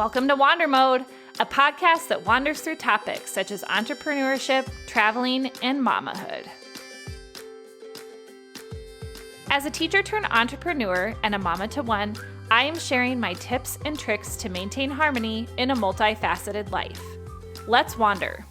Welcome to Wander Mode, a podcast that wanders through topics such as entrepreneurship, traveling, and mamahood. As a teacher turned entrepreneur and a mama to one, I am sharing my tips and tricks to maintain harmony in a multifaceted life. Let's wander.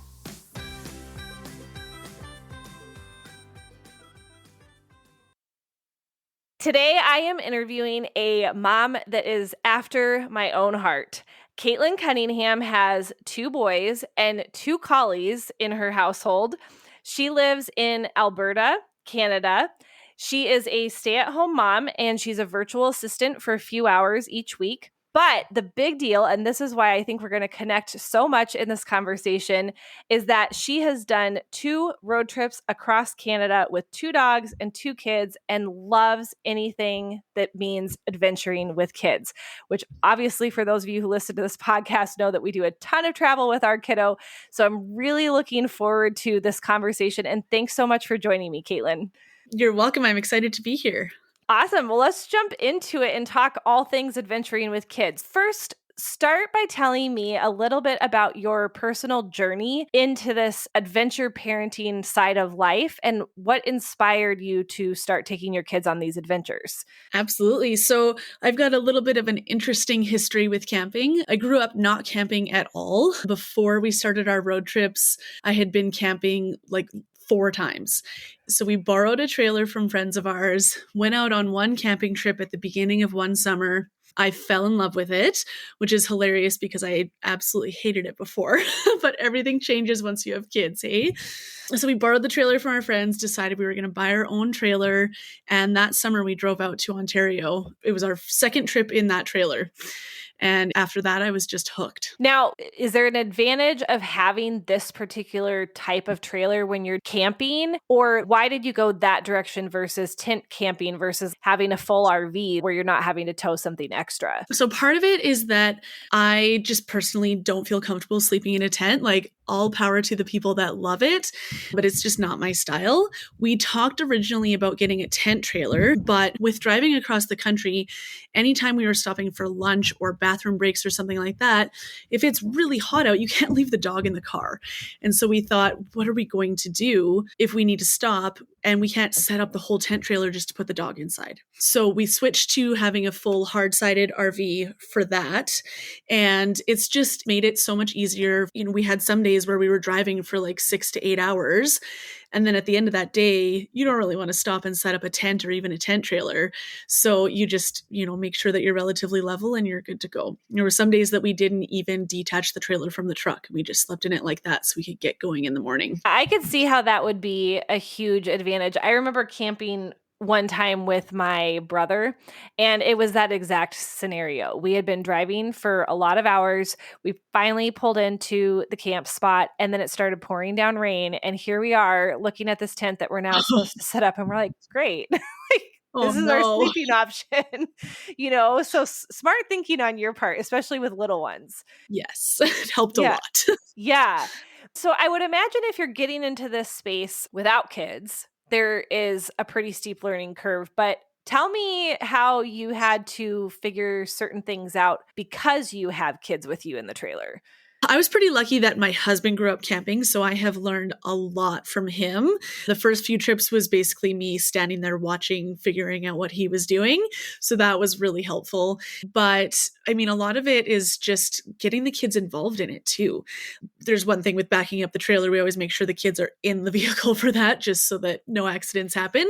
Today, I am interviewing a mom that is after my own heart. Caitlin Cunningham has 2 boys and 2 collies in her household. She lives in Alberta, Canada. She is a stay-at-home mom, and she's a virtual assistant for a few hours each week. But the big deal, and this is why I think we're going to connect so much in this conversation, is that she has done 2 road trips across Canada with 2 dogs and 2 kids and loves anything that means adventuring with kids, which obviously for those of you who listen to this podcast know that we do a ton of travel with our kiddo. So I'm really looking forward to this conversation. And thanks so much for joining me, Caitlin. You're welcome. I'm excited to be here. Awesome. Well, let's jump into it and talk all things adventuring with kids. First, start by telling me a little bit about your personal journey into this adventure parenting side of life and what inspired you to start taking your kids on these adventures. Absolutely. So I've got a little bit of an interesting history with camping. I grew up not camping at all. Before we started our road trips, I had been camping like 4 times. So we borrowed a trailer from friends of ours, went out on one camping trip at the beginning of one summer. I fell in love with it, which is hilarious because I absolutely hated it before, but everything changes once you have kids, hey? So we borrowed the trailer from our friends, decided we were going to buy our own trailer, and that summer we drove out to Ontario. It was our second trip in that trailer. And after that, I was just hooked. Now, is there an advantage of having this particular type of trailer when you're camping? Or why did you go that direction versus tent camping versus having a full RV where you're not having to tow something extra? So part of it is that I just personally don't feel comfortable sleeping in a tent. Like, all power to the people that love it, but it's just not my style. We talked originally about getting a tent trailer, but with driving across the country, anytime we were stopping for lunch or bathroom breaks or something like that, if it's really hot out, you can't leave the dog in the car. And so we thought, what are we going to do if we need to stop and we can't set up the whole tent trailer just to put the dog inside? So we switched to having a full hard-sided RV for that. And it's just made it so much easier. You know, we had some days where we were driving for like 6 to 8 hours. And then at the end of that day, you don't really want to stop and set up a tent or even a tent trailer. So you just, make sure that you're relatively level and you're good to go. There were some days that we didn't even detach the trailer from the truck. We just slept in it like that so we could get going in the morning. I could see how that would be a huge advantage. I remember camping one time with my brother, and it was that exact scenario. We had been driving for a lot of hours. We finally pulled into the camp spot, and then it started pouring down rain. And here we are looking at this tent that we're now supposed to set up, and we're like, great. This is our sleeping option, so smart thinking on your part, especially with little ones. Yes, it helped a lot. Yeah. So I would imagine if you're getting into this space without kids, there is a pretty steep learning curve, but tell me how you had to figure certain things out because you have kids with you in the trailer. I was pretty lucky that my husband grew up camping, so I have learned a lot from him. The first few trips was basically me standing there watching, figuring out what he was doing. So that was really helpful. But a lot of it is just getting the kids involved in it too. There's one thing with backing up the trailer. We always make sure the kids are in the vehicle for that, just so that no accidents happen.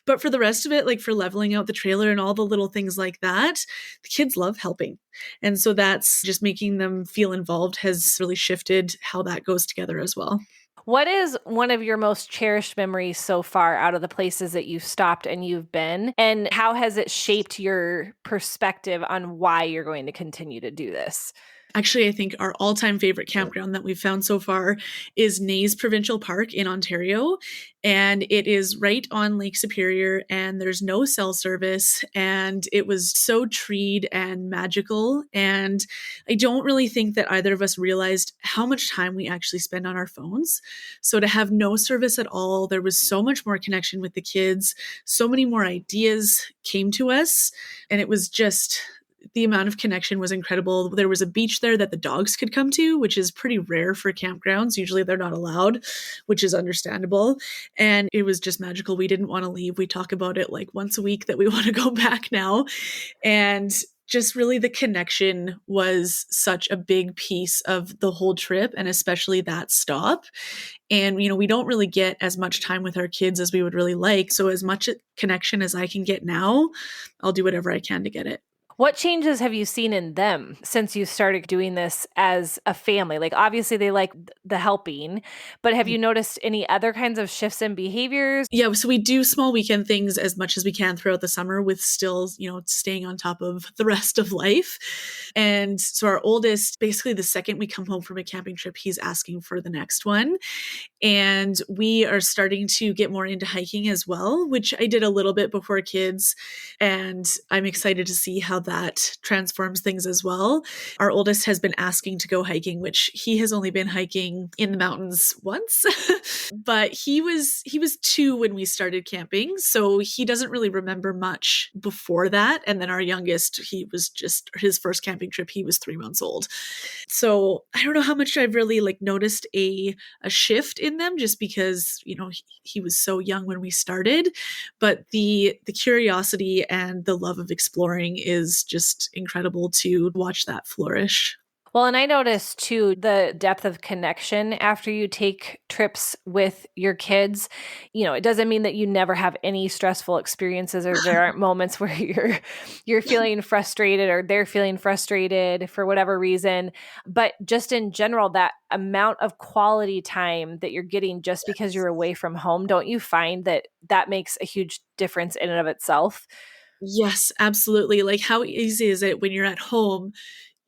But for the rest of it, like for leveling out the trailer and all the little things like that, the kids love helping. And so that's just making them feel involved has really shifted how that goes together as well. What is one of your most cherished memories so far out of the places that you've stopped and you've been? And how has it shaped your perspective on why you're going to continue to do this? Actually, I think our all-time favorite campground that we've found so far is Naze Provincial Park in Ontario. And it is right on Lake Superior, and there's no cell service. And it was so treed and magical. And I don't really think that either of us realized how much time we actually spend on our phones. So to have no service at all, there was so much more connection with the kids. So many more ideas came to us. And it was just The amount of connection was incredible. There was a beach there that the dogs could come to, which is pretty rare for campgrounds. Usually they're not allowed, which is understandable. And it was just magical. We didn't want to leave. We talk about it like once a week that we want to go back now. And just really the connection was such a big piece of the whole trip, and especially that stop. And, we don't really get as much time with our kids as we would really like. So, as much connection as I can get now, I'll do whatever I can to get it. What changes have you seen in them since you started doing this as a family? Like, obviously, they like the helping, but have you noticed any other kinds of shifts in behaviors? Yeah, so we do small weekend things as much as we can throughout the summer with still, staying on top of the rest of life. And so our oldest, basically the second we come home from a camping trip, he's asking for the next one. And we are starting to get more into hiking as well, which I did a little bit before kids. And I'm excited to see how that transforms things as well. Our oldest has been asking to go hiking, which he has only been hiking in the mountains once. But he was 2 when we started camping, so he doesn't really remember much before that. And then our youngest, he was just his first camping trip, he was 3 months old. So I don't know how much I've really noticed a shift in them, just because he was so young when we started. But the curiosity and the love of exploring is just incredible to watch that flourish. Well, and I noticed too the depth of connection after you take trips with your kids. It doesn't mean that you never have any stressful experiences or there aren't moments where you're feeling frustrated or they're feeling frustrated for whatever reason. But just in general, that amount of quality time that you're getting just because you're away from home, don't you find that that makes a huge difference in and of itself? Yes, absolutely. Like, how easy is it when you're at home?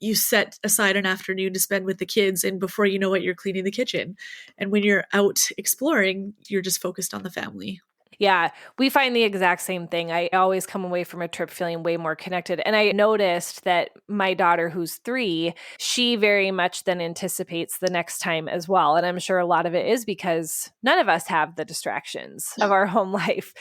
You set aside an afternoon to spend with the kids, and before you know it, you're cleaning the kitchen. And when you're out exploring, you're just focused on the family. Yeah, we find the exact same thing. I always come away from a trip feeling way more connected. And I noticed that my daughter, who's 3, she very much then anticipates the next time as well. And I'm sure a lot of it is because none of us have the distractions of our home life.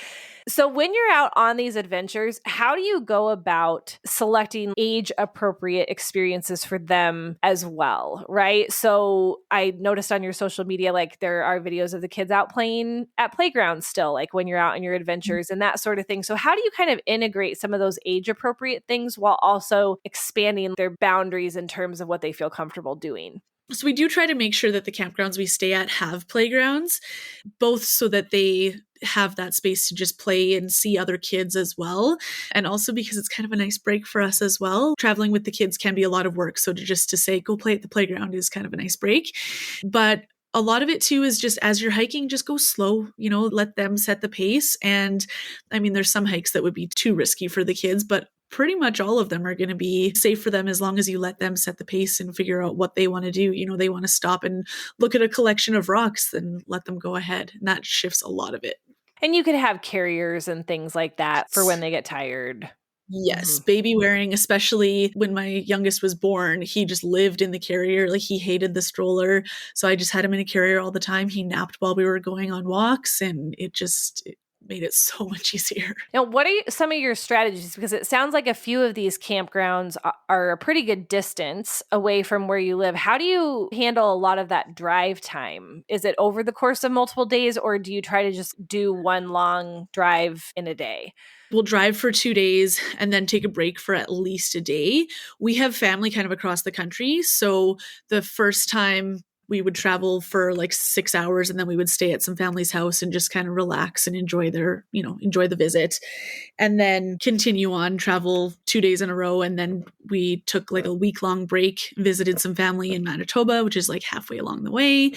So when you're out on these adventures, how do you go about selecting age appropriate experiences for them as well, right? So I noticed on your social media, there are videos of the kids out playing at playgrounds still, when you're out on your adventures and that sort of thing. So how do you kind of integrate some of those age appropriate things while also expanding their boundaries in terms of what they feel comfortable doing? So we do try to make sure that the campgrounds we stay at have playgrounds, both so that they have that space to just play and see other kids as well. And also because it's kind of a nice break for us as well. Traveling with the kids can be a lot of work. So to say, go play at the playground is kind of a nice break. But a lot of it too is just as you're hiking, just go slow, let them set the pace. And I mean, there's some hikes that would be too risky for the kids, but pretty much all of them are going to be safe for them as long as you let them set the pace and figure out what they want to do. They want to stop and look at a collection of rocks, then let them go ahead. And that shifts a lot of it. And you could have carriers and things like that for when they get tired. Yes, baby wearing, especially when my youngest was born, he just lived in the carrier. He hated the stroller. So I just had him in a carrier all the time. He napped while we were going on walks, and it made it so much easier. Now, what are some of your strategies? Because it sounds like a few of these campgrounds are a pretty good distance away from where you live. How do you handle a lot of that drive time? Is it over the course of multiple days, or do you try to just do one long drive in a day? We'll drive for 2 days and then take a break for at least a day. We have family kind of across the country. So the first time we would travel for 6 hours, and then we would stay at some family's house and just kind of relax and enjoy enjoy the visit, and then continue on, travel 2 days in a row. And then we took a week-long break, visited some family in Manitoba, which is halfway along the way,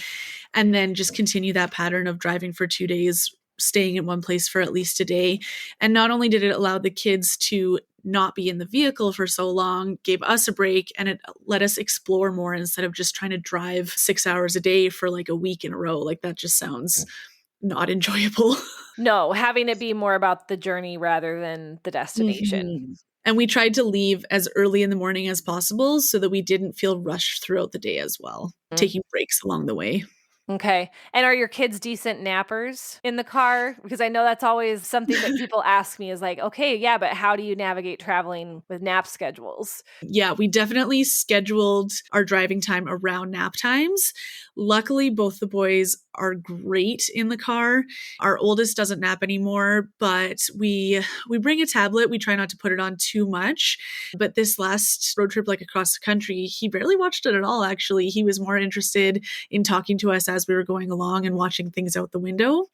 and then just continue that pattern of driving for 2 days, staying in one place for at least a day. And not only did it allow the kids to not be in the vehicle for so long, gave us a break, and it let us explore more instead of just trying to drive 6 hours a day for a week in a row. That just sounds not enjoyable. No, having it be more about the journey rather than the destination. Mm-hmm. And we tried to leave as early in the morning as possible so that we didn't feel rushed throughout the day as well, taking breaks along the way. Okay. And are your kids decent nappers in the car? Because I know that's always something that people ask me is like, okay, yeah, but how do you navigate traveling with nap schedules? Yeah, we definitely scheduled our driving time around nap times. Luckily, both the boys are great in the car. Our oldest doesn't nap anymore, but we bring a tablet. We try not to put it on too much. But this last road trip, like across the country, he barely watched it at all, actually. He was more interested in talking to us as we were going along and watching things out the window.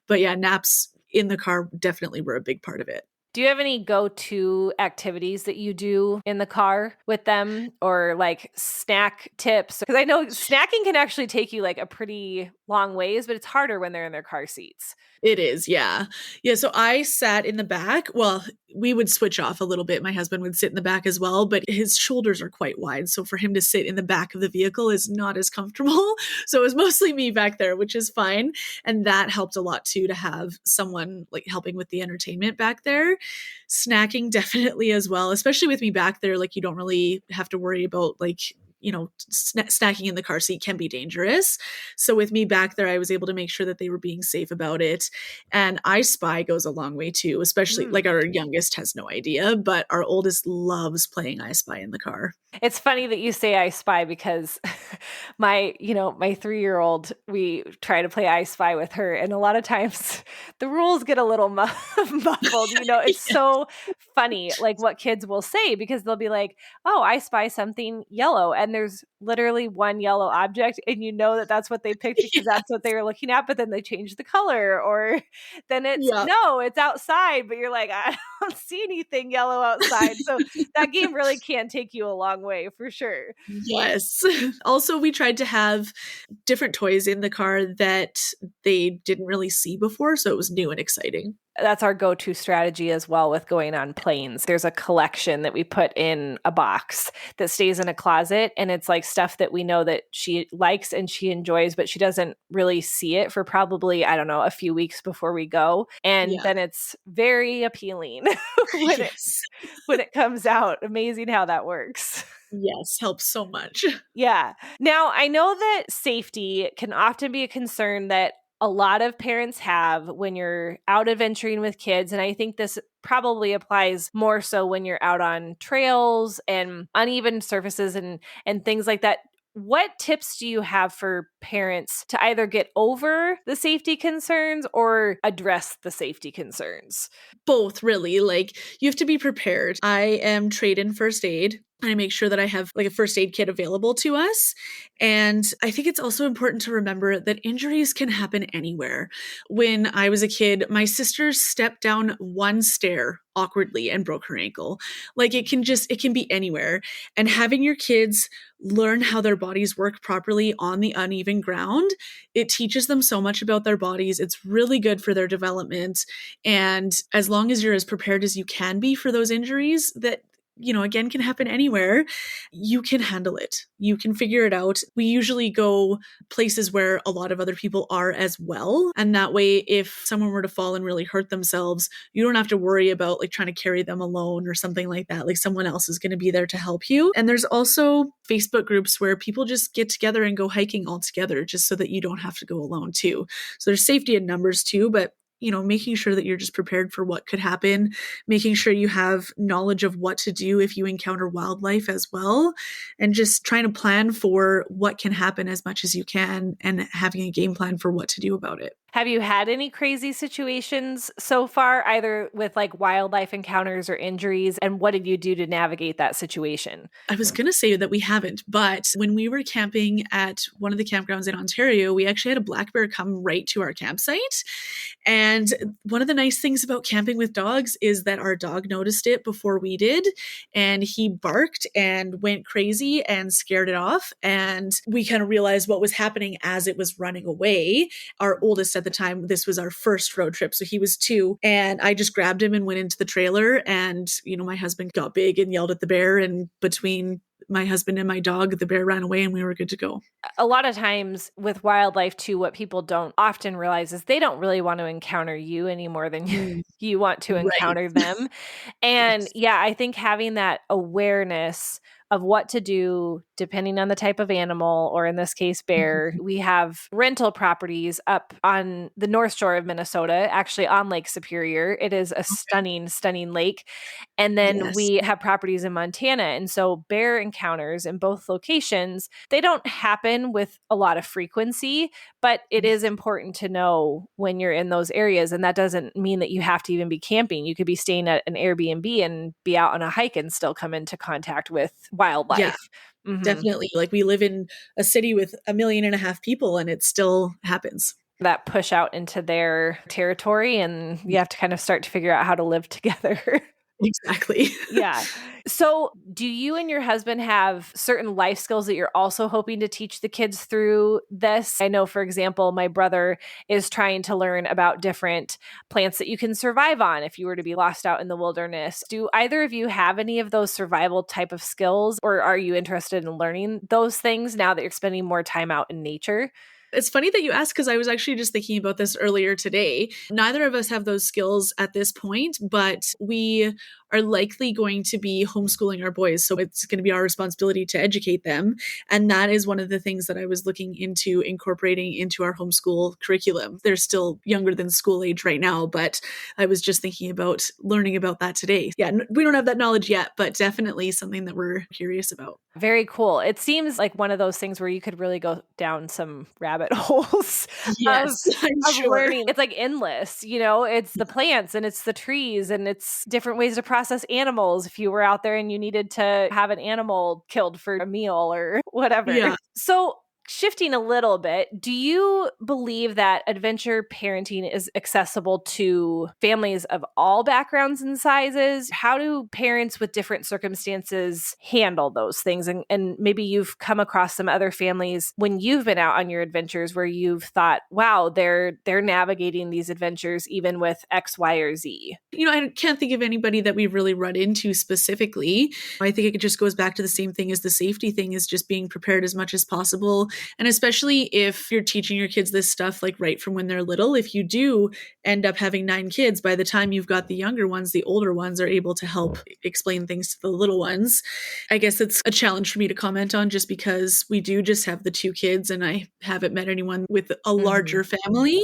But yeah, naps in the car definitely were a big part of it. Do you have any go-to activities that you do in the car with them or like snack tips? Because I know snacking can actually take you like a pretty long ways, but it's harder when they're in their car seats. It is, yeah. Yeah, so I sat in the back. Well, we would switch off a little bit. My husband would sit in the back as well, but his shoulders are quite wide. So for him to sit in the back of the vehicle is not as comfortable. So it was mostly me back there, which is fine. And that helped a lot too, to have someone like helping with the entertainment back there. Snacking definitely as well, especially with me back there. Like you don't really have to worry about like, snacking in the car seat can be dangerous. So with me back there, I was able to make sure that they were being safe about it. And I Spy goes a long way too, especially like our youngest has no idea, but our oldest loves playing I Spy in the car. It's funny that you say I Spy because my 3-year-old, we try to play I Spy with her. And a lot of times the rules get a little muffled. It's so funny, like what kids will say, because they'll be like, oh, I spy something yellow. And there's literally one yellow object. And you know that that's what they picked because Yeah. that's what they were looking at. But then they change the color, or then it's Yeah. no, it's outside. But you're like, I don't see anything yellow outside. So that game really can take you a long way for sure. Yes. Also, we tried to have different toys in the car that they didn't really see before. So it was new and exciting. That's our go-to strategy as well with going on planes. There's a collection that we put in a box that stays in a closet, and it's like stuff that we know that she likes and she enjoys, but she doesn't really see it for probably, I don't know, a few weeks before we go. And Yeah. then it's very appealing when it Yes. when it comes out. Amazing how that works. Yes. Helps so much. Yeah. Now, I know that safety can often be a concern that a lot of parents have when you're out adventuring with kids. And I think this probably applies more so when you're out on trails and uneven surfaces and things like that. What tips do you have for parents to either get over the safety concerns or address the safety concerns? Both, really. Like, you have to be prepared. I am trained in first aid. I make sure that I have like a first aid kit available to us. And I think it's also important to remember that injuries can happen anywhere. When I was a kid, my sister stepped down one stair awkwardly and broke her ankle. Like it can be anywhere. And having your kids learn how their bodies work properly on the uneven ground, it teaches them so much about their bodies. It's really good for their development. And as long as you're as prepared as you can be for those injuries that again, can happen anywhere, you can handle it. You can figure it out. We usually go places where a lot of other people are as well. And that way, if someone were to fall and really hurt themselves, you don't have to worry about like trying to carry them alone or something like that. Like someone else is going to be there to help you. And there's also Facebook groups where people just get together and go hiking all together just so that you don't have to go alone too. So there's safety in numbers too, but making sure that you're just prepared for what could happen, making sure you have knowledge of what to do if you encounter wildlife as well, and just trying to plan for what can happen as much as you can and having a game plan for what to do about it. Have you had any crazy situations so far, either with like wildlife encounters or injuries? And what did you do to navigate that situation? I was going to say that we haven't, but when we were camping at one of the campgrounds in Ontario, we actually had a black bear come right to our campsite. And one of the nice things about camping with dogs is that our dog noticed it before we did, and he barked and went crazy and scared it off. And we kind of realized what was happening as it was running away. Our oldest at the time, this was our first road trip, so he was 2, and I just grabbed him and went into the trailer, and my husband got big and yelled at the bear, and between my husband and my dog, the bear ran away and we were good to go. A lot of times with wildlife too, what people don't often realize is they don't really want to encounter you any more than you want to Right. encounter them. And Yes. yeah, I think having that awareness of what to do depending on the type of animal, or in this case, bear. We have rental properties up on the north shore of Minnesota, actually on Lake Superior. It is a stunning, stunning lake. And then Yes. we have properties in Montana. And so bear encounters in both locations, they don't happen with a lot of frequency, but it is important to know when you're in those areas. And that doesn't mean that you have to even be camping. You could be staying at an Airbnb and be out on a hike and still come into contact with Yeah, wildlife. Mm-hmm. definitely. Like we live in a city with 1.5 million people and it still happens. That push out into their territory, and you have to kind of start to figure out how to live together. Exactly. Yeah. So, do you and your husband have certain life skills that you're also hoping to teach the kids through this? I know, for example, my brother is trying to learn about different plants that you can survive on if you were to be lost out in the wilderness. Do either of you have any of those survival type of skills, or are you interested in learning those things now that you're spending more time out in nature? It's funny that you asked because I was actually just thinking about this earlier today. Neither of us have those skills at this point, but we are likely going to be homeschooling our boys. So it's going to be our responsibility to educate them. And that is one of the things that I was looking into incorporating into our homeschool curriculum. They're still younger than school age right now, but I was just thinking about learning about that today. Yeah, we don't have that knowledge yet, but definitely something that we're curious about. Very cool. It seems like one of those things where you could really go down some rabbit holes of Yes, I'm sure. learning. It's like endless, you know, it's the plants and it's the trees and it's different ways to process animals if you were out there and you needed to have an animal killed for a meal or whatever. Yeah. So, shifting a little bit, do you believe that adventure parenting is accessible to families of all backgrounds and sizes? How do parents with different circumstances handle those things? And maybe you've come across some other families when you've been out on your adventures where you've thought, wow, they're navigating these adventures even with X, Y, or Z. You know, I can't think of anybody that we've really run into specifically. I think it just goes back to the same thing as the safety thing, is just being prepared as much as possible. And especially if you're teaching your kids this stuff like right from when they're little, if you do end up having 9 kids, by the time you've got the younger ones, the older ones are able to help explain things to the little ones. I guess it's a challenge for me to comment on just because we do just have the 2 kids and I haven't met anyone with a larger family.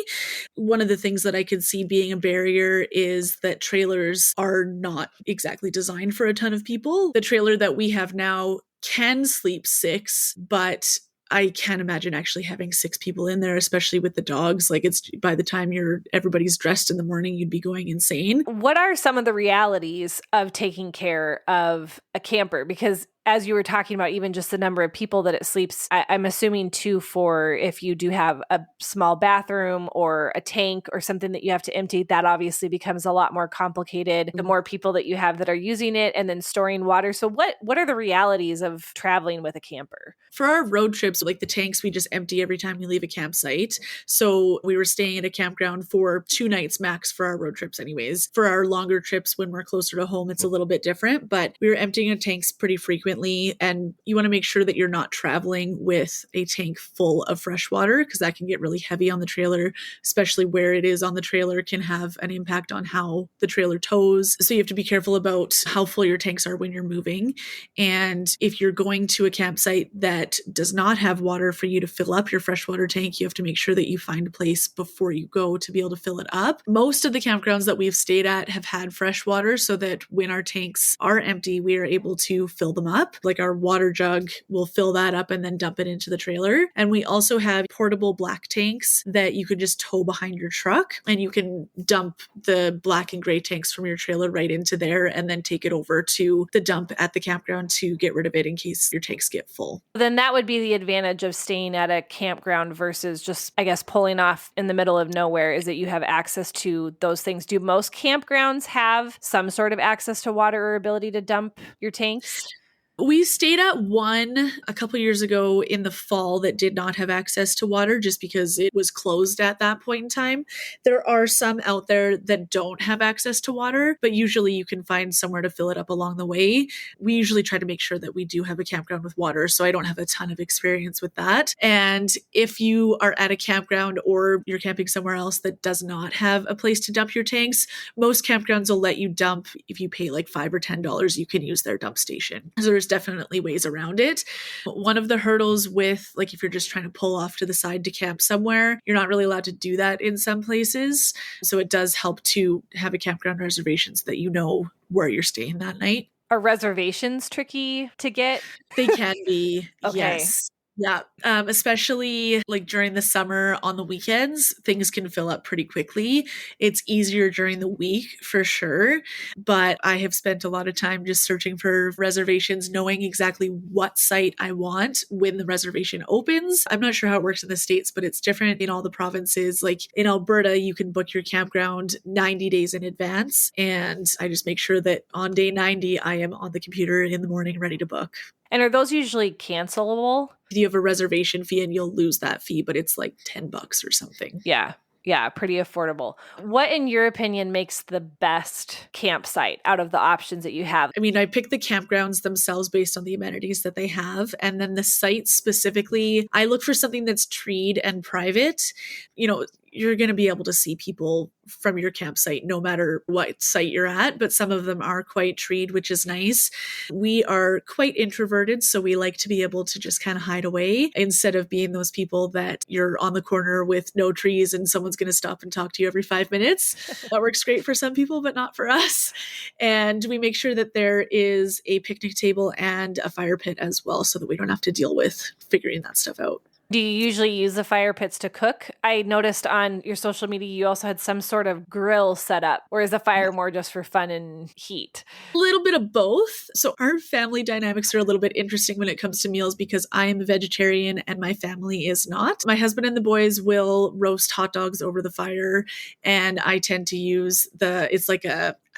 One of the things that I could see being a barrier is that trailers are not exactly designed for a ton of people. The trailer that we have now can sleep 6, but I can't imagine actually having 6 people in there, especially with the dogs. Like, it's by the time everybody's dressed in the morning, you'd be going insane. What are some of the realities of taking care of a camper? Because as you were talking about, even just the number of people that it sleeps, I'm assuming too, for if you do have a small bathroom or a tank or something that you have to empty, that obviously becomes a lot more complicated. The more people that you have that are using it and then storing water. So what are the realities of traveling with a camper? For our road trips, like the tanks, we just empty every time we leave a campsite. So we were staying at a campground for 2 nights max for our road trips anyways. For our longer trips, when we're closer to home, it's a little bit different, but we were emptying our tanks pretty frequently. And you want to make sure that you're not traveling with a tank full of fresh water, because that can get really heavy on the trailer, especially where it is on the trailer can have an impact on how the trailer tows. So you have to be careful about how full your tanks are when you're moving. And if you're going to a campsite that does not have water for you to fill up your freshwater tank, you have to make sure that you find a place before you go to be able to fill it up. Most of the campgrounds that we've stayed at have had fresh water so that when our tanks are empty, we are able to fill them up. Like our water jug, we'll fill that up and then dump it into the trailer. And we also have portable black tanks that you could just tow behind your truck, and you can dump the black and gray tanks from your trailer right into there and then take it over to the dump at the campground to get rid of it in case your tanks get full. Then that would be the advantage of staying at a campground versus just, I guess, pulling off in the middle of nowhere, is that you have access to those things. Do most campgrounds have some sort of access to water or ability to dump your tanks? We stayed at one a couple years ago in the fall that did not have access to water just because it was closed at that point in time. There are some out there that don't have access to water, but usually you can find somewhere to fill it up along the way. We usually try to make sure that we do have a campground with water, so I don't have a ton of experience with that. And if you are at a campground or you're camping somewhere else that does not have a place to dump your tanks, most campgrounds will let you dump. If you pay like $5 or $10, you can use their dump station. So there's there's definitely ways around it. One of the hurdles with, like, if you're just trying to pull off to the side to camp somewhere, you're not really allowed to do that in some places. So it does help to have a campground reservation so that you know where you're staying that night. Are reservations tricky to get? They can be, Okay. yes. Yeah. Especially like during the summer on the weekends, things can fill up pretty quickly. It's easier during the week for sure. But I have spent a lot of time just searching for reservations, knowing exactly what site I want when the reservation opens. I'm not sure how it works in the States, but it's different in all the provinces. Like in Alberta, you can book your campground 90 days in advance. And I just make sure that on day 90, I am on the computer in the morning ready to book. And are those usually cancelable? You have a reservation fee and you'll lose that fee, but it's like $10 or something. Yeah. Yeah, pretty affordable. What, in your opinion, makes the best campsite out of the options that you have? I mean, I pick the campgrounds themselves based on the amenities that they have. And then the site specifically, I look for something that's treed and private. You know, you're going to be able to see people from your campsite no matter what site you're at, but some of them are quite treed, which is nice. We are quite introverted, so we like to be able to just kind of hide away instead of being those people that you're on the corner with no trees and someone's going to stop and talk to you every 5 minutes. That works great for some people, but not for us. And we make sure that there is a picnic table and a fire pit as well, so that we don't have to deal with figuring that stuff out. Do you usually use the fire pits to cook? I noticed on your social media you also had some sort of grill set up, or is the fire more just for fun and heat? A little bit of both. So our family dynamics are a little bit interesting when it comes to meals because I am a vegetarian and my family is not. My husband and the boys will roast hot dogs over the fire, and I tend to use it's like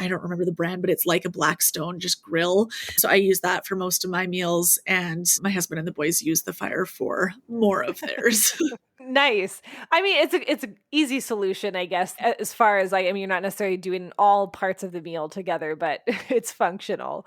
I don't remember the brand, but it's like a Blackstone, just grill. So I use that for most of my meals, and my husband and the boys use the fire for more of theirs. Nice. I mean, it's an easy solution, I guess, as far as like, I mean, you're not necessarily doing all parts of the meal together, but it's functional.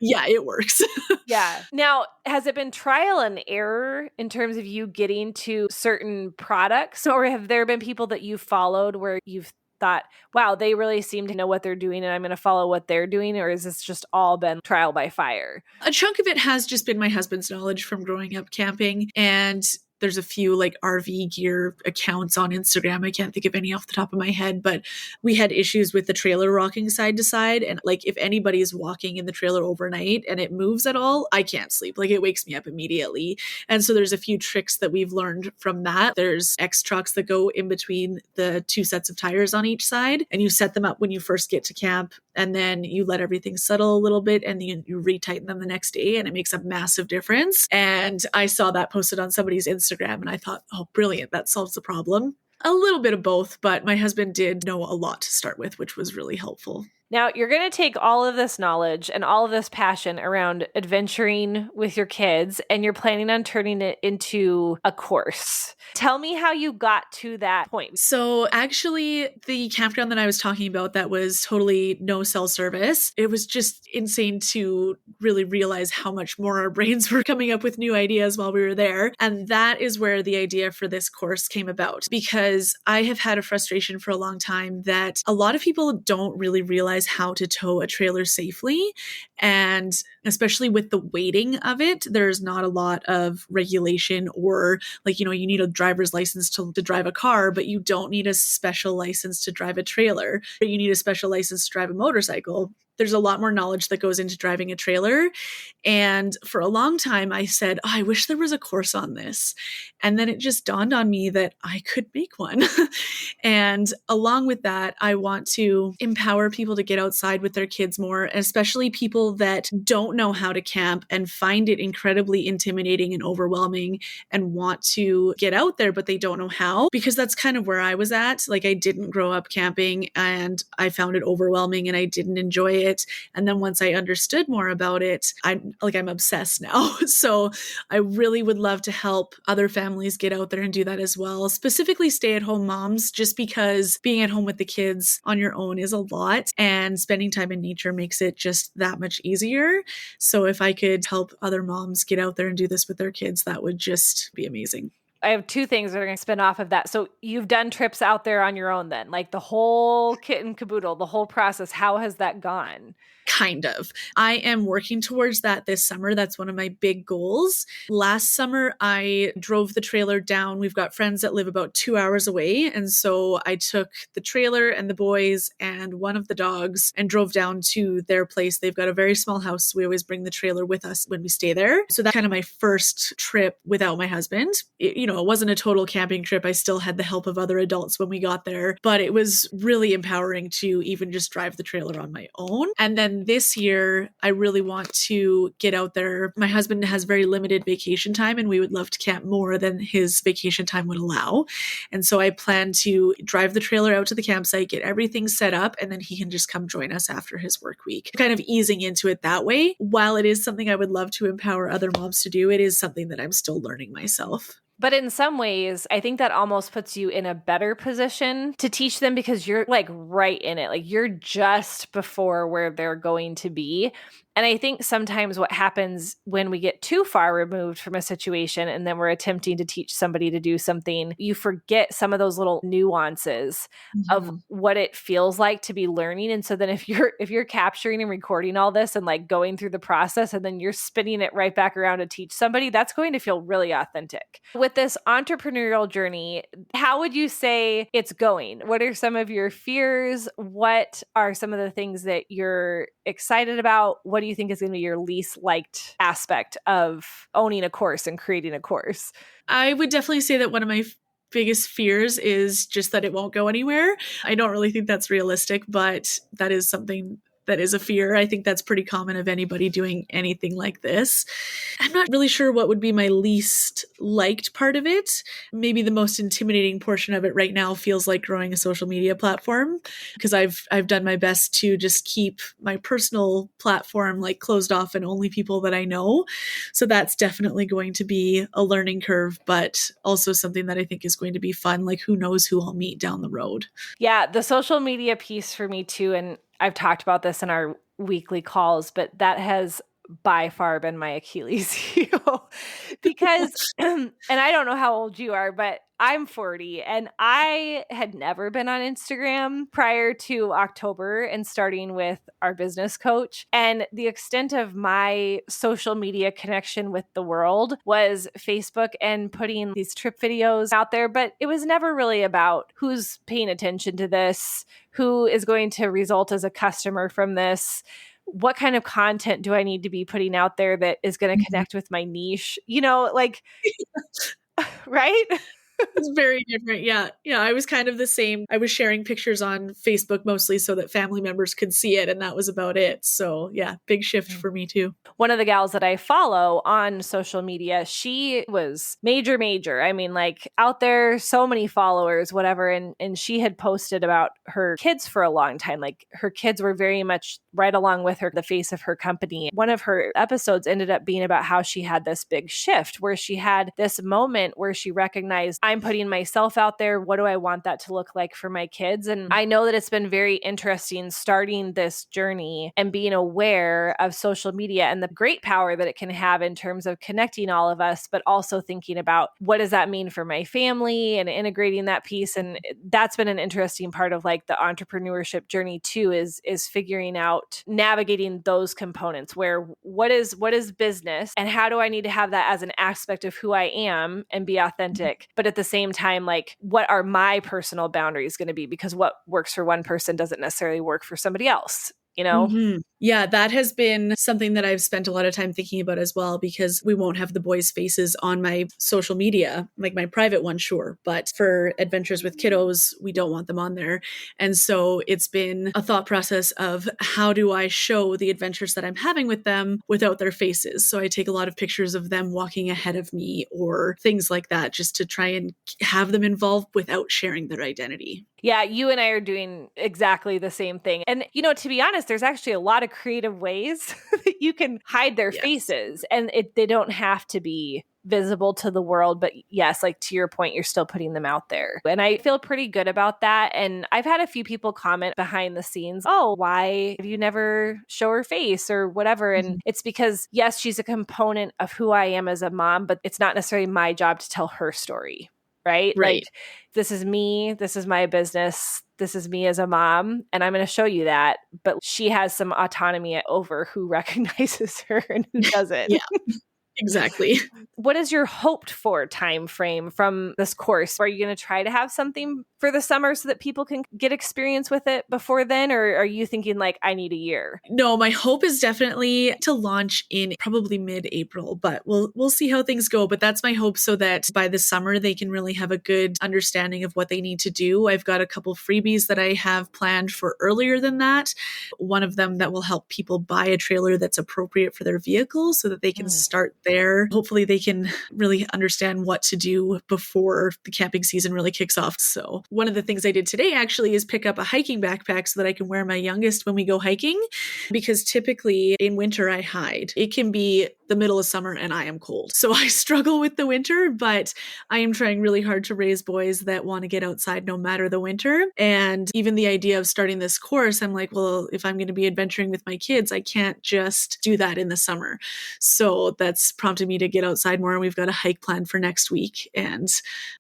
Yeah, it works. Yeah. Now, has it been trial and error in terms of you getting to certain products, or have there been people that you followed where you've thought, wow, they really seem to know what they're doing and I'm going to follow what they're doing? Or is this just all been trial by fire? A chunk of it has just been my husband's knowledge from growing up camping, and there's a few like RV gear accounts on Instagram. I can't think of any off the top of my head, but we had issues with the trailer rocking side to side. And like if anybody is walking in the trailer overnight and it moves at all, I can't sleep. Like it wakes me up immediately. And so there's a few tricks that we've learned from that. There's X trucks that go in between the two sets of tires on each side, and you set them up when you first get to camp. And then you let everything settle a little bit and you retighten them the next day, and it makes a massive difference. And I saw that posted on somebody's Instagram and I thought, oh, brilliant, that solves the problem. A little bit of both, but my husband did know a lot to start with, which was really helpful. Now, you're going to take all of this knowledge and all of this passion around adventuring with your kids, and you're planning on turning it into a course. Tell me how you got to that point. So actually, the campground that I was talking about that was totally no cell service, it was just insane to really realize how much more our brains were coming up with new ideas while we were there. And that is where the idea for this course came about, because I have had a frustration for a long time that a lot of people don't really realize how to tow a trailer safely. And especially with the weighting of it, there's not a lot of regulation, or like, you need a driver's license to drive a car, but you don't need a special license to drive a trailer. But you need a special license to drive a motorcycle. There's a lot more knowledge that goes into driving a trailer. And for a long time, I said, oh, I wish there was a course on this. And then it just dawned on me that I could make one. And along with that, I want to empower people to get outside with their kids more, especially people that don't know how to camp and find it incredibly intimidating and overwhelming and want to get out there, but they don't know how, because that's kind of where I was at. Like I didn't grow up camping and I found it overwhelming and I didn't enjoy it. And then once I understood more about it, I'm obsessed now. So I really would love to help other families get out there and do that as well, specifically stay-at-home moms, just because being at home with the kids on your own is a lot, and spending time in nature makes it just that much easier. So if I could help other moms get out there and do this with their kids, that would just be amazing. I have two things that are going to spin off of that. So you've done trips out there on your own then, like the whole kit and caboodle, the whole process. How has that gone? Kind of. I am working towards that this summer. That's one of my big goals. Last summer, I drove the trailer down. We've got friends that live about 2 hours away. And so I took the trailer and the boys and one of the dogs and drove down to their place. They've got a very small house. So we always bring the trailer with us when we stay there. So that's kind of my first trip without my husband. It wasn't a total camping trip. I still had the help of other adults when we got there, but it was really empowering to even just drive the trailer on my own. And then this year, I really want to get out there. My husband has very limited vacation time, and we would love to camp more than his vacation time would allow. And so I plan to drive the trailer out to the campsite, get everything set up, and then he can just come join us after his work week. Kind of easing into it that way. While it is something I would love to empower other moms to do, it is something that I'm still learning myself. But in some ways, I think that almost puts you in a better position to teach them because you're like right in it. Like you're just before where they're going to be. And I think sometimes what happens when we get too far removed from a situation and then we're attempting to teach somebody to do something, you forget some of those little nuances of what it feels like to be learning. And so then if you're capturing and recording all this and like going through the process and then you're spinning it right back around to teach somebody, that's going to feel really authentic. With this entrepreneurial journey, how would you say it's going? What are some of your fears? What are some of the things that you're excited about? What do you think is going to be your least liked aspect of owning a course and creating a course? I would definitely say that one of my biggest fears is just that it won't go anywhere. I don't really think that's realistic, but that is something that is a fear. I think that's pretty common of anybody doing anything like this. I'm not really sure what would be my least liked part of it. Maybe the most intimidating portion of it right now feels like growing a social media platform, because I've done my best to just keep my personal platform like closed off and only people that I know. So that's definitely going to be a learning curve, but also something that I think is going to be fun. Like who knows who I'll meet down the road. Yeah, the social media piece for me too, and I've talked about this in our weekly calls, but that has by far been my Achilles heel because, and I don't know how old you are, but I'm 40 and I had never been on Instagram prior to October and starting with our business coach. And the extent of my social media connection with the world was Facebook and putting these trip videos out there. But it was never really about who's paying attention to this, who is going to result as a customer from this. What kind of content do I need to be putting out there that is going to connect with my niche? Like, right? It's very different. Yeah. Yeah. I was kind of the same. I was sharing pictures on Facebook mostly so that family members could see it. And that was about it. So yeah, big shift for me too. One of the gals that I follow on social media, she was major. I mean, like out there, so many followers, whatever. And she had posted about her kids for a long time. Like her kids were very much right along with her, the face of her company. One of her episodes ended up being about how she had this big shift where she had this moment where she recognized, I'm putting myself out there. What do I want that to look like for my kids? And I know that it's been very interesting starting this journey and being aware of social media and the great power that it can have in terms of connecting all of us, but also thinking about what does that mean for my family and integrating that piece. And that's been an interesting part of like the entrepreneurship journey too, is figuring out navigating those components where what is business and how do I need to have that as an aspect of who I am and be authentic, but at the same time, like what are my personal boundaries going to be? Because what works for one person doesn't necessarily work for somebody else. Yeah, that has been something that I've spent a lot of time thinking about as well, because we won't have the boys' faces on my social media, like my private one, sure. But for Adventures with Kiddos, we don't want them on there. And so it's been a thought process of how do I show the adventures that I'm having with them without their faces? So I take a lot of pictures of them walking ahead of me or things like that, just to try and have them involved without sharing their identity. Yeah, you and I are doing exactly the same thing. And, to be honest, there's actually a lot of creative ways that you can hide their faces and they don't have to be visible to the world. But yes, like to your point, you're still putting them out there. And I feel pretty good about that. And I've had a few people comment behind the scenes, oh, why have you never show her face or whatever? And it's because, yes, she's a component of who I am as a mom, but it's not necessarily my job to tell her story. Right? Right. Like, this is me. This is my business. This is me as a mom. And I'm going to show you that. But she has some autonomy over who recognizes her and who doesn't. Yeah. Exactly. What is your hoped for time frame from this course? Are you going to try to have something for the summer so that people can get experience with it before then? Or are you thinking like, I need a year? No, my hope is definitely to launch in probably mid-April, but we'll see how things go. But that's my hope, so that by the summer they can really have a good understanding of what they need to do. I've got a couple freebies that I have planned for earlier than that. One of them that will help people buy a trailer that's appropriate for their vehicle so that they can start there. Hopefully they can really understand what to do before the camping season really kicks off. So one of the things I did today actually is pick up a hiking backpack so that I can wear my youngest when we go hiking, because typically in winter I hide. It can be the middle of summer and I am cold. So I struggle with the winter, but I am trying really hard to raise boys that want to get outside no matter the winter. And even the idea of starting this course, I'm like, well, if I'm going to be adventuring with my kids, I can't just do that in the summer. So that's prompted me to get outside more. And we've got a hike planned for next week. And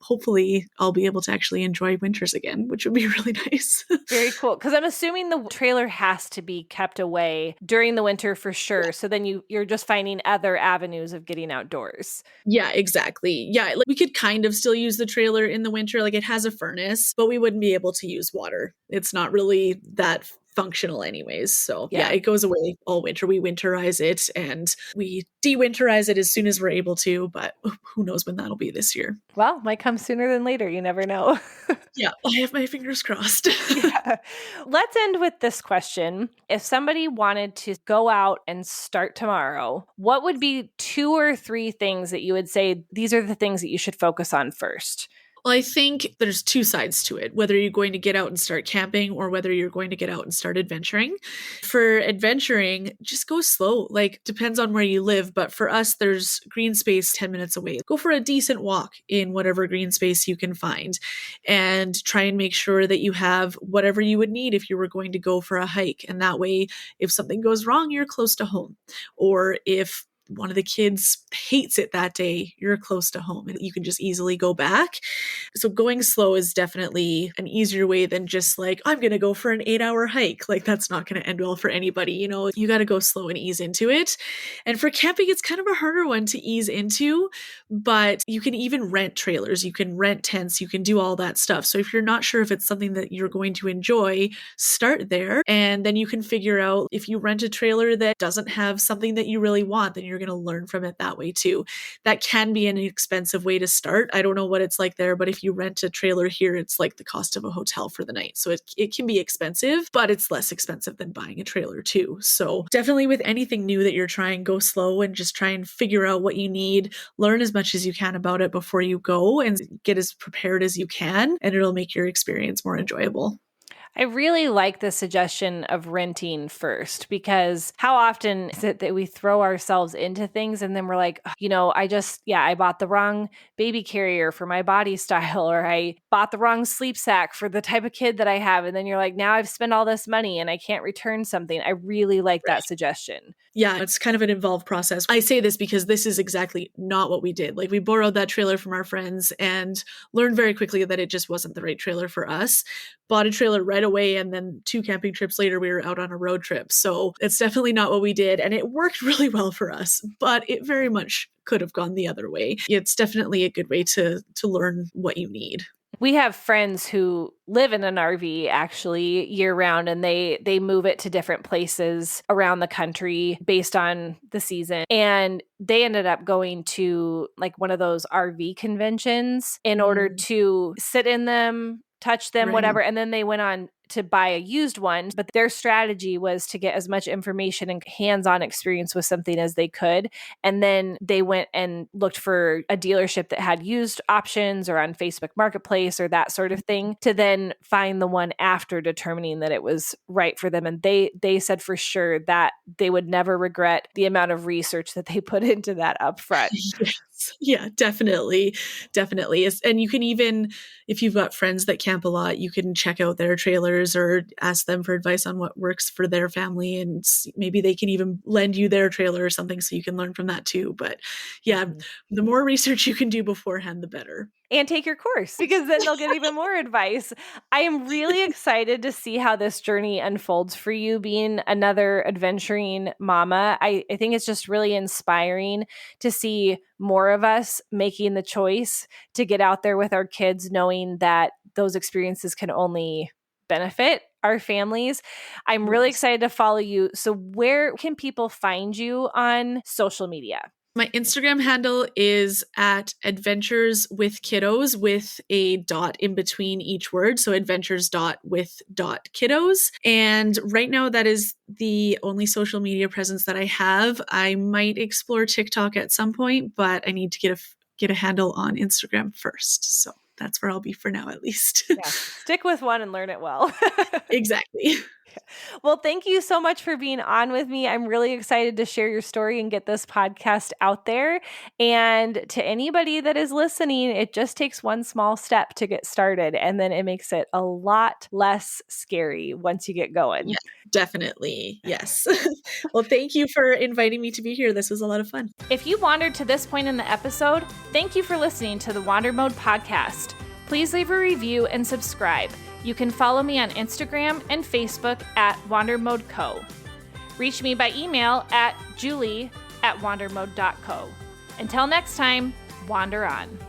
hopefully I'll be able to actually enjoy winters again, which would be really nice. Very cool. Because I'm assuming the trailer has to be kept away during the winter for sure. Yeah. So then you're just finding other avenues of getting outdoors. Yeah, exactly. Yeah, like we could kind of still use the trailer in the winter. Like it has a furnace, but we wouldn't be able to use water. It's not really that functional anyways. So yeah, it goes away all winter. We winterize it and we de-winterize it as soon as we're able to, but who knows when that'll be this year. Well, might come sooner than later. You never know. Yeah, I have my fingers crossed. Yeah. Let's end with this question. If somebody wanted to go out and start tomorrow, what would be 2 or 3 things that you would say, these are the things that you should focus on first? Well, I think there's 2 sides to it, whether you're going to get out and start camping or whether you're going to get out and start adventuring. For adventuring, just go slow. Like, depends on where you live, but for us, there's green space 10 minutes away. Go for a decent walk in whatever green space you can find and try and make sure that you have whatever you would need if you were going to go for a hike. And that way, if something goes wrong, you're close to home. Or if one of the kids hates it that day, you're close to home and you can just easily go back. So going slow is definitely an easier way than just like, I'm going to go for an 8-hour hike. Like that's not going to end well for anybody. You know, you got to go slow and ease into it. And for camping, it's kind of a harder one to ease into, but you can even rent trailers. You can rent tents. You can do all that stuff. So if you're not sure if it's something that you're going to enjoy, start there. And then you can figure out if you rent a trailer that doesn't have something that you really want, then you're going to learn from it that way too. That can be an expensive way to start. I don't know what it's like there, but if you rent a trailer here, it's like the cost of a hotel for the night. So it can be expensive, but it's less expensive than buying a trailer too. So definitely with anything new that you're trying, go slow and just try and figure out what you need. Learn as much as you can about it before you go and get as prepared as you can, and it'll make your experience more enjoyable. I really like the suggestion of renting first, because how often is it that we throw ourselves into things and then we're like, I bought the wrong baby carrier for my body style, or I bought the wrong sleep sack for the type of kid that I have. And then you're like, now I've spent all this money and I can't return something. I really like that suggestion. Yeah, it's kind of an involved process. I say this because this is exactly not what we did. Like we borrowed that trailer from our friends and learned very quickly that it just wasn't the right trailer for us. Bought a trailer right away, and then 2 camping trips later, we were out on a road trip. So it's definitely not what we did, and it worked really well for us, but it very much could have gone the other way. It's definitely a good way to learn what you need. We have friends who live in an RV actually year round, and they move it to different places around the country based on the season. And they ended up going to like one of those RV conventions in order to sit in them, touch them, whatever. And then they went on to buy a used one, but their strategy was to get as much information and hands-on experience with something as they could. And then they went and looked for a dealership that had used options or on Facebook Marketplace or that sort of thing to then find the one after determining that it was right for them. And they said for sure that they would never regret the amount of research that they put into that upfront. Yes. Yeah, definitely. Definitely. And you can even, if you've got friends that camp a lot, you can check out their trailers or ask them for advice on what works for their family. And maybe they can even lend you their trailer or something so you can learn from that too. But yeah, the more research you can do beforehand, the better. And take your course, because then they'll get even more advice. I am really excited to see how this journey unfolds for you being another adventuring mama. I think it's just really inspiring to see more of us making the choice to get out there with our kids, knowing that those experiences can only benefit our families. I'm really excited to follow you. So where can people find you on social media? My Instagram handle is at adventures with kiddos with a dot in between each word. So adventures.with.kiddos. And right now that is the only social media presence that I have. I might explore TikTok at some point, but I need to get a handle on Instagram first. So that's where I'll be for now, at least. Yeah. Stick with one and learn it well. Exactly. Well, thank you so much for being on with me. I'm really excited to share your story and get this podcast out there. And to anybody that is listening, it just takes one small step to get started. And then it makes it a lot less scary once you get going. Yeah, definitely. Yes. Well, thank you for inviting me to be here. This was a lot of fun. If you wandered to this point in the episode, thank you for listening to the Wander Mode podcast. Please leave a review and subscribe. You can follow me on Instagram and Facebook at WanderModeCo. Reach me by email at julie@wandermode.co. Until next time, wander on.